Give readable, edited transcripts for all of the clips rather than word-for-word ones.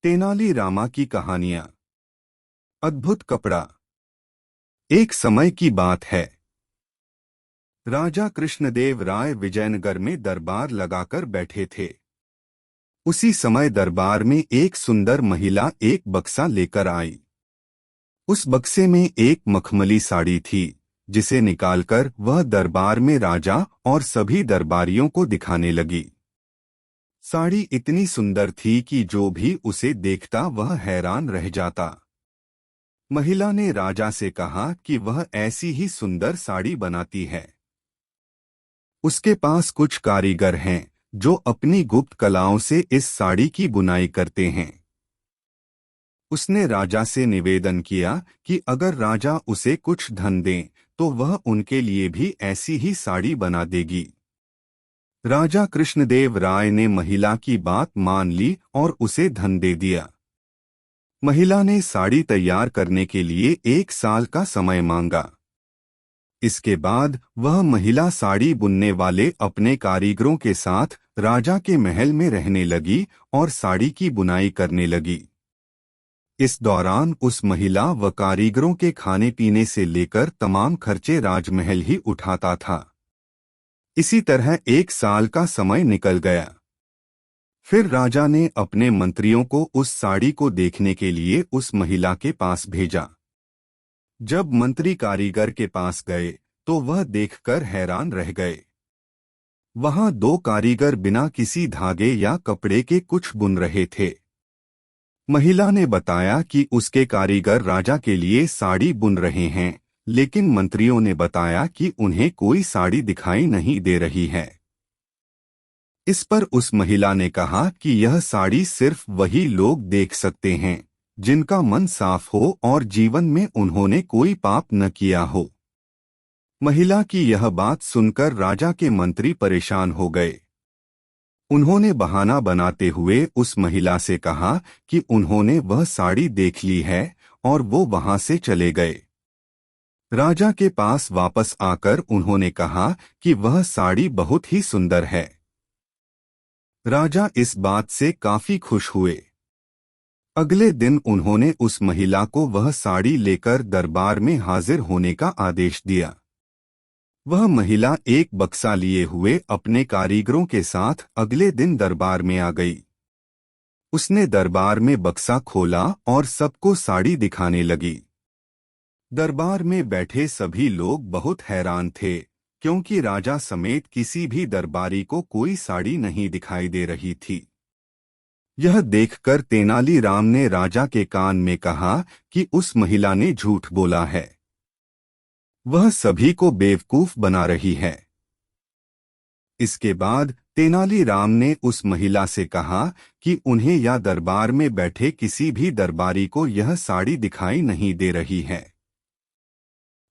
तेनाली रामा की कहानियां। अद्भुत कपड़ा। एक समय की बात है। राजा कृष्णदेव राय विजयनगर में दरबार लगाकर बैठे थे। उसी समय दरबार में एक सुंदर महिला एक बक्सा लेकर आई। उस बक्से में एक मखमली साड़ी थी, जिसे निकालकर वह दरबार में राजा और सभी दरबारियों को दिखाने लगी। साड़ी इतनी सुंदर थी कि जो भी उसे देखता वह हैरान रह जाता। महिला ने राजा से कहा कि वह ऐसी ही सुंदर साड़ी बनाती है। उसके पास कुछ कारीगर हैं जो अपनी गुप्त कलाओं से इस साड़ी की बुनाई करते हैं। उसने राजा से निवेदन किया कि अगर राजा उसे कुछ धन दें तो वह उनके लिए भी ऐसी ही साड़ी बना देगी। राजा कृष्णदेव राय ने महिला की बात मान ली और उसे धन दे दिया। महिला ने साड़ी तैयार करने के लिए 1 साल का समय मांगा। इसके बाद वह महिला साड़ी बुनने वाले अपने कारीगरों के साथ राजा के महल में रहने लगी और साड़ी की बुनाई करने लगी। इस दौरान उस महिला व कारीगरों के खाने पीने से लेकर तमाम खर्चे राजमहल ही उठाता था। इसी तरह 1 साल का समय निकल गया। फिर राजा ने अपने मंत्रियों को उस साड़ी को देखने के लिए उस महिला के पास भेजा। जब मंत्री कारीगर के पास गए तो वह देखकर हैरान रह गए। वहां 2 कारीगर बिना किसी धागे या कपड़े के कुछ बुन रहे थे। महिला ने बताया कि उसके कारीगर राजा के लिए साड़ी बुन रहे हैं, लेकिन मंत्रियों ने बताया कि उन्हें कोई साड़ी दिखाई नहीं दे रही है। इस पर उस महिला ने कहा कि यह साड़ी सिर्फ वही लोग देख सकते हैं जिनका मन साफ हो और जीवन में उन्होंने कोई पाप न किया हो। महिला की यह बात सुनकर राजा के मंत्री परेशान हो गए। उन्होंने बहाना बनाते हुए उस महिला से कहा कि उन्होंने वह साड़ी देख ली है और वो वहां से चले गए। राजा के पास वापस आकर उन्होंने कहा कि वह साड़ी बहुत ही सुंदर है। राजा इस बात से काफी खुश हुए। अगले दिन उन्होंने उस महिला को वह साड़ी लेकर दरबार में हाजिर होने का आदेश दिया। वह महिला एक बक्सा लिए हुए अपने कारीगरों के साथ अगले दिन दरबार में आ गई। उसने दरबार में बक्सा खोला और सबको साड़ी दिखाने लगी। दरबार में बैठे सभी लोग बहुत हैरान थे, क्योंकि राजा समेत किसी भी दरबारी को कोई साड़ी नहीं दिखाई दे रही थी। यह देखकर तेनालीराम ने राजा के कान में कहा कि उस महिला ने झूठ बोला है। वह सभी को बेवकूफ बना रही है। इसके बाद तेनालीराम ने उस महिला से कहा कि उन्हें या दरबार में बैठे किसी भी दरबारी को यह साड़ी दिखाई नहीं दे रही है।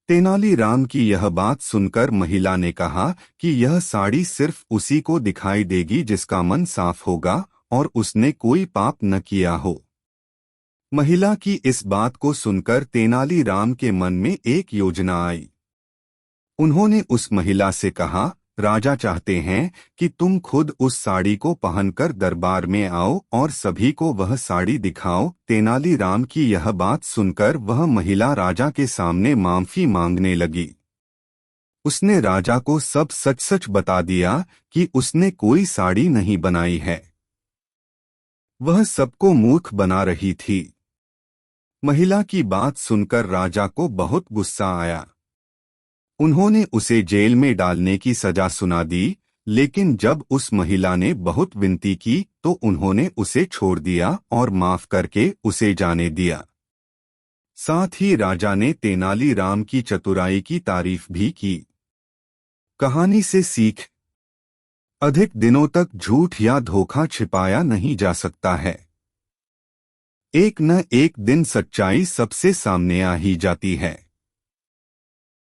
तेनालीराम की यह बात सुनकर महिला ने कहा कि यह साड़ी सिर्फ उसी को दिखाई देगी जिसका मन साफ होगा और उसने कोई पाप न किया हो। महिला की इस बात को सुनकर तेनालीराम के मन में एक योजना आई। उन्होंने उस महिला से कहा, राजा चाहते हैं कि तुम खुद उस साड़ी को पहनकर दरबार में आओ और सभी को वह साड़ी दिखाओ। तेनालीराम की यह बात सुनकर वह महिला राजा के सामने माफी मांगने लगी। उसने राजा को सब सच सच बता दिया कि उसने कोई साड़ी नहीं बनाई है। वह सबको मूर्ख बना रही थी। महिला की बात सुनकर राजा को बहुत गुस्सा आया। उन्होंने उसे जेल में डालने की सजा सुना दी, लेकिन जब उस महिला ने बहुत विनती की तो उन्होंने उसे छोड़ दिया और माफ करके उसे जाने दिया। साथ ही राजा ने तेनालीराम की चतुराई की तारीफ भी की। कहानी से सीख: अधिक दिनों तक झूठ या धोखा छिपाया नहीं जा सकता है। एक न एक दिन सच्चाई सबसे सामने आ ही जाती है।